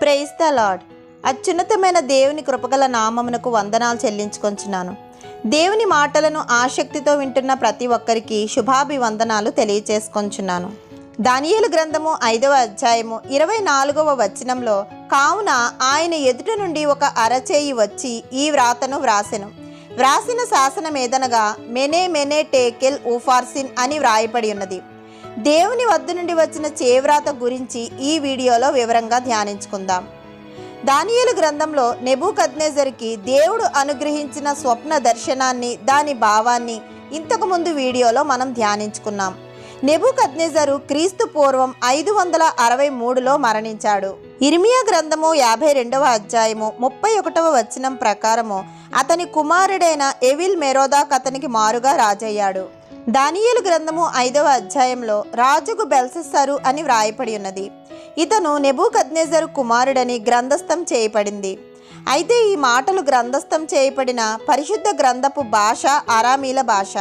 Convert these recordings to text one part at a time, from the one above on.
Praise the lord. అత్యున్నతమైన దేవుని కృపగల నామమునకు వందనాలు చెల్లించుకొంచున్నాను. దేవుని మాటలను ఆసక్తితో వింటున్న ప్రతి ఒక్కరికి శుభాభివందనాలు తెలియచేసుకొంచున్నాను. దానియేలు గ్రంథము 5వ అధ్యాయము 24వ వచనంలో, కావున ఆయన ఎదుట నుండి ఒక అరచేయి వచ్చి ఈ వ్రాతను వ్రాసిన శాసనం ఏదనగా మెనే మెనే టేకెల్ ఊఫార్సిన్ అని వ్రాయబడి ఉన్నది. దేవుని వద్ద నుండి వచ్చిన చేవ్రాత గురించి ఈ వీడియోలో వివరంగా ధ్యానించుకుందాం. దానియేలు గ్రంథంలో నెబుకద్నెజర్కి దేవుడు అనుగ్రహించిన స్వప్న దర్శనాన్ని, దాని భావాన్ని ఇంతకుముందు వీడియోలో మనం ధ్యానించుకున్నాం. నెబుకద్నెజరు క్రీస్తు పూర్వం 563లో మరణించాడు. ఇర్మియా గ్రంథము 52వ అధ్యాయము 31వ వచనం ప్రకారము అతని కుమారుడైన ఎవిల్ మెరోదాక్ అతనికి మారుగా రాజయ్యాడు. దానియేలు గ్రంథము 5వ అధ్యాయంలో రాజుకు బెల్షస్సరు అని వ్రాయబడి ఉన్నది. ఇతను నెబుకద్నెజరు కుమారుడని గ్రంథస్థం చేయబడింది. అయితే ఈ మాటలు గ్రంథస్థం చేయబడిన పరిశుద్ధ గ్రంథపు భాష అరామీల భాష.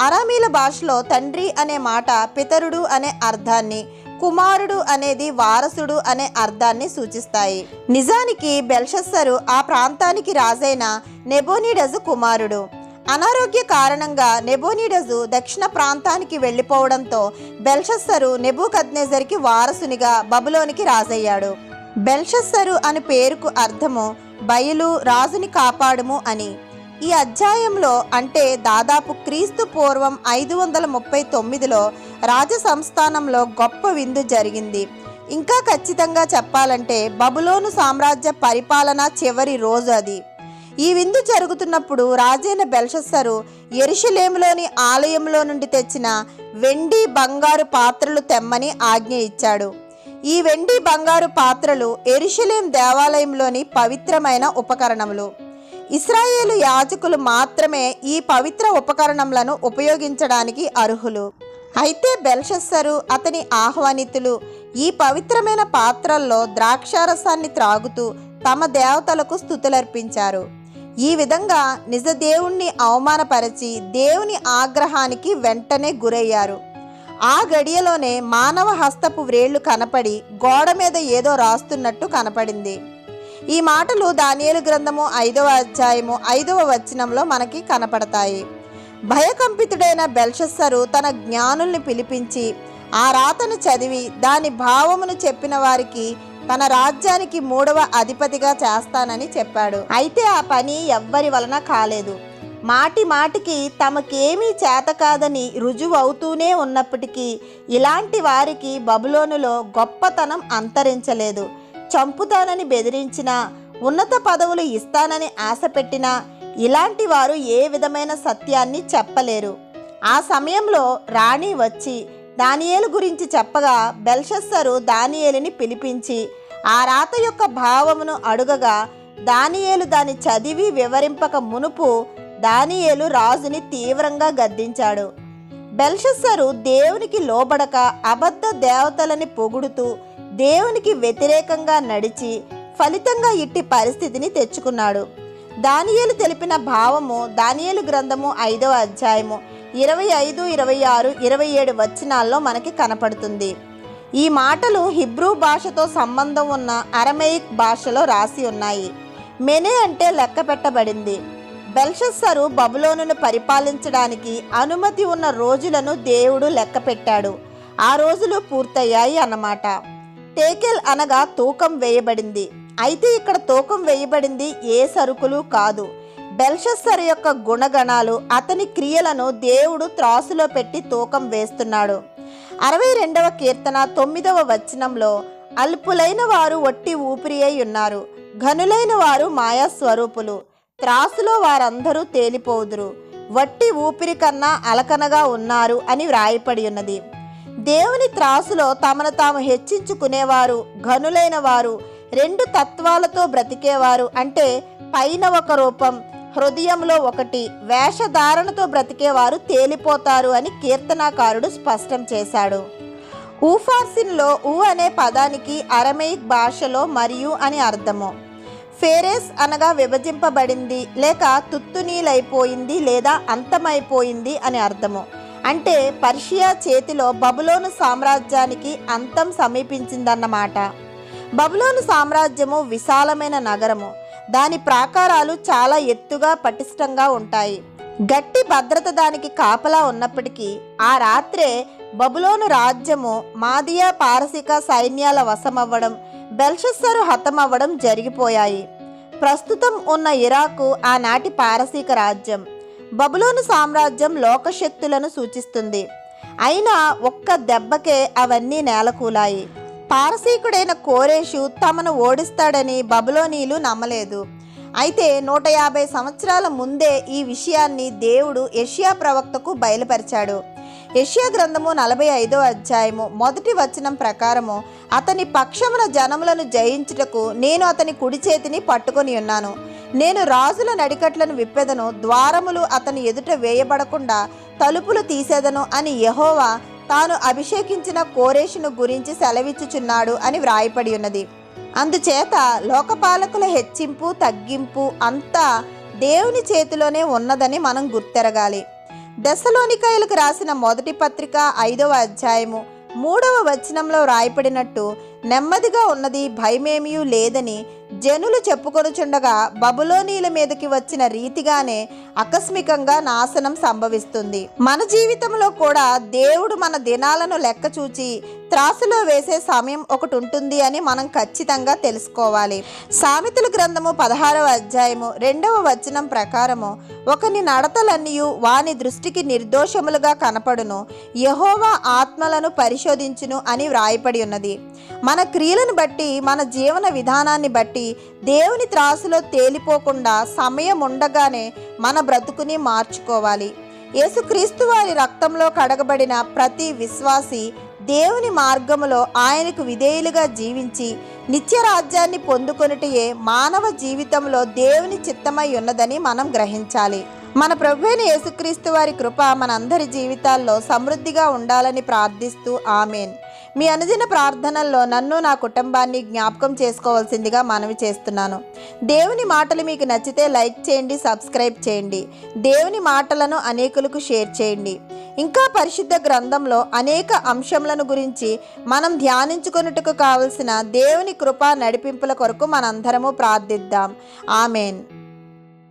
అరామీల భాషలో తండ్రి అనే మాట పితరుడు అనే అర్థాన్ని, కుమారుడు అనేది వారసుడు అనే అర్థాన్ని సూచిస్తాయి. నిజానికి బెల్షస్సరు ఆ ప్రాంతానికి రాజైన నెబోనిడజు కుమారుడు. అనారోగ్య కారణంగా నెబోనిడజు దక్షిణ ప్రాంతానికి వెళ్ళిపోవడంతో బెల్షస్సరు నెబుకద్నెజర్కి వారసునిగా బబులోనికి రాజయ్యాడు. బెల్షస్సరు అని పేరుకు అర్థము బయలు, రాజుని కాపాడుము అని. ఈ అధ్యాయంలో అంటే దాదాపు క్రీస్తు పూర్వం 539లో రాజ సంస్థానంలో గొప్ప విందు జరిగింది. ఇంకా ఖచ్చితంగా చెప్పాలంటే బబులోను సామ్రాజ్య పరిపాలన చివరి రోజు అది. ఈ విందు జరుగుతున్నప్పుడు రాజైన బెల్షస్సరు యెరూషలేములోని ఆలయంలో నుండి తెచ్చిన వెండి, బంగారు పాత్రలు తెమ్మని ఆజ్ఞ ఇచ్చాడు. ఈ వెండి, బంగారు పాత్రలు యెరూషలేం దేవాలయంలోని పవిత్రమైన ఉపకరణములు. ఇశ్రాయేలు యాజకులు మాత్రమే ఈ పవిత్ర ఉపకరణములను ఉపయోగించడానికి అర్హులు. అయితే బెల్షస్సరు, అతని ఆహ్వానితులు ఈ పవిత్రమైన పాత్రల్లో ద్రాక్షారసాన్ని త్రాగుతూ తమ దేవతలకు స్తుతులర్పించారు. ఈ విధంగా నిజ దేవుణ్ణి అవమానపరిచి దేవుని ఆగ్రహానికి వెంటనే గురయ్యారు. ఆ గడియలోనే మానవ హస్తపు వ్రేళ్లు కనపడి గోడ మీద ఏదో రాస్తున్నట్టు కనపడింది. ఈ మాటలు దానియేలు గ్రంథము 5వ అధ్యాయము 5వ వచనంలో మనకి కనపడతాయి. భయకంపితుడైన బెల్షస్సరు తన జ్ఞానుల్ని పిలిపించి ఆ రాతను చదివి దాని భావమును చెప్పిన వారికి తన రాజ్యానికి 3వ అధిపతిగా చేస్తానని చెప్పాడు. అయితే ఆ పని ఎవ్వరి వలన కాలేదు. మాటి మాటికి తమకేమీ చేత కాదని రుజువు అవుతూనే ఉన్నప్పటికీ ఇలాంటి వారికి బబులోనులో గొప్పతనం అంతరించలేదు. చంపుతానని బెదిరించినా, ఉన్నత పదవులు ఇస్తానని ఆశ పెట్టినా ఇలాంటి వారు ఏ విధమైన సత్యాన్ని చెప్పలేరు. ఆ సమయంలో రాణి వచ్చి దానియేలు గురించి చెప్పగా బెల్షస్సరు దానియేలుని పిలిపించి ఆ రాత యొక్క భావమును అడుగగా దానియేలు దాన్ని చదివి వివరింపక మునుపు దానియేలు రాజుని తీవ్రంగా గద్దించాడు. బెల్షస్సరు దేవునికి లోబడక అబద్ధ దేవతలని పొగుడుతూ దేవునికి వ్యతిరేకంగా నడిచి ఫలితంగా ఇట్టి పరిస్థితిని తెచ్చుకున్నాడు. దానియేలు తెలిపిన భావము దానియేలు గ్రంథము 5వ అధ్యాయము 25, 26, 27 వచనాల్లో మనకి కనపడుతుంది. ఈ మాటలు హిబ్రూ భాషతో సంబంధం ఉన్న అరమేయిక్ భాషలో రాసి ఉన్నాయి. మెనే అంటే లెక్క పెట్టబడింది. బెల్షస్సరు బబులోనును పరిపాలించడానికి అనుమతి ఉన్న రోజులను దేవుడు లెక్క పెట్టాడు. ఆ రోజులు పూర్తయ్యాయి అన్నమాట. టేకెల్ అనగా తూకం వేయబడింది. అయితే ఇక్కడ తూకం వేయబడింది ఏ సరుకులు కాదు. బెల్షస్సరు యొక్క గుణగణాలు, అతని క్రియలను దేవుడు త్రాసులో పెట్టి తూకం వేస్తున్నాడు. 62వ కీర్తన 9వ వచనంలో, అల్పులైన వారు ఒట్టి ఊపిరి అయి ఉన్నారు, ఘనులైన వారు మాయా స్వరూపులు, త్రాసులో వారందరూ తేలిపోదురు, వట్టి ఊపిరి కన్నా అలకనగా ఉన్నారు అని వ్రాయపడి ఉన్నది. దేవుని త్రాసులో తమను తాము హెచ్చించుకునేవారు, ఘనులైన వారు, 2 తత్వాలతో బ్రతికేవారు అంటే పైన ఒక రూపం, హృదయంలో ఒకటి, వేషధారణతో బ్రతికేవారు తేలిపోతారు అని కీర్తనాకారుడు స్పష్టం చేశాడు. ఊఫార్సిన్లో ఊ అనే పదానికి అరమేయిక్ భాషలో మరియు అని అర్థము. ఫేరెస్ అనగా విభజింపబడింది లేక తుత్తునీలైపోయింది లేదా అంతమైపోయింది అని అర్థము. అంటే పర్షియా చేతిలో బబులోను సామ్రాజ్యానికి అంతం సమీపించిందన్నమాట. బబులోను సామ్రాజ్యము విశాలమైన నగరము. దాని ప్రాకారాలు చాలా ఎత్తుగా పటిష్టంగా ఉంటాయి. గట్టి భద్రత దానికి కాపలా ఉన్నప్పటికీ ఆ రాత్రే బబులోను రాజ్యము మాదియా పారసీక సైన్యాల వశమవ్వడం, బెల్షస్సరు హతమవ్వడం జరిగిపోయాయి. ప్రస్తుతం ఉన్న ఇరాకు ఆనాటి పారసీక రాజ్యం. బబులోను సామ్రాజ్యం లోకశక్తులను సూచిస్తుంది. అయినా ఒక్క దెబ్బకే అవన్నీ నేలకూలాయి. పారసీకుడైన కోరేషు తమను ఓడిస్తాడని బబులోనీలు నమ్మలేదు. అయితే 150 సంవత్సరాల ముందే ఈ విషయాన్ని దేవుడు యెషయా ప్రవక్తకు బయలుపరిచాడు. యెషయా గ్రంథము 45వ అధ్యాయము 1వ వచనం ప్రకారము, అతని పక్షమున జనములను జయించుటకు నేను అతని కుడి చేతిని పట్టుకొని ఉన్నాను. నేను రాజుల నడికట్లను విప్పెదను, ద్వారములు అతని ఎదుట వేయబడకుండా తలుపులు తీసేదను అని యెహోవా తాను అభిషేకించిన కోరేషును గురించి సెలవిచ్చుచున్నాడు అని వ్రాయపడి ఉన్నది. అందుచేత లోకపాలకుల హెచ్చింపు తగ్గింపు అంతా దేవుని చేతిలోనే ఉన్నదని మనం గుర్తెరగాలి. దెస్సలోనికయులకు రాసిన మొదటి పత్రిక 5వ అధ్యాయము 3వ వచనంలో వ్రాయపడినట్టు, నెమ్మదిగా ఉన్నది, భయమేమీ లేదని జనులు చెప్పుకొనుచుండగా బబులోనీల మీదకి వచ్చిన రీతిగానే ఆకస్మికంగా నాశనం సంభవిస్తుంది. మన జీవితంలో కూడా దేవుడు మన దినాలను లెక్క చూచి త్రాసులో వేసే సమయం ఒకటి ఉంటుంది అని మనం ఖచ్చితంగా తెలుసుకోవాలి. సామెతల గ్రంథము 16వ అధ్యాయము 2వ వచనం ప్రకారము, ఒకని నడతలన్నీయు వాని దృష్టికి నిర్దోషములుగా కనపడును, యెహోవా ఆత్మలను పరిశోధించును అని వ్రాయపడి ఉన్నది. మన క్రియలను బట్టి, మన జీవన విధానాన్ని బట్టి దేవుని త్రాసులో తేలిపోకుండా సమయం ఉండగానే మన బ్రతుకుని మార్చుకోవాలి. యేసుక్రీస్తు వారి రక్తంలో కడగబడిన ప్రతి విశ్వాసి దేవుని మార్గములో ఆయనకు విధేయులుగా జీవించి నిత్య రాజ్యాన్ని పొందుకొనుటయే మానవ జీవితంలో దేవుని చిత్తమై ఉన్నదని మనం గ్రహించాలి. మన ప్రభువైన యేసుక్రీస్తు వారి కృప మనందరి జీవితాల్లో సమృద్ధిగా ఉండాలని ప్రార్థిస్తూ ఆమేన్. మీ అనుదిన ప్రార్థనల్లో నన్ను, నా కుటుంబాన్ని జ్ఞాపకం చేసుకోవాల్సిందిగా మనవి చేస్తున్నాను. దేవుని మాటలు మీకు నచ్చితే లైక్ చేయండి, సబ్స్క్రైబ్ చేయండి. దేవుని మాటలను అనేకులకు షేర్ చేయండి. ఇంకా పరిశుద్ధ గ్రంథంలో అనేక అంశములను గురించి మనం ధ్యానించుకొనుటకు కావలసిన దేవుని కృప నడిపింపుల కొరకు మనందరము ప్రార్థిద్దాం. ఆమేన్.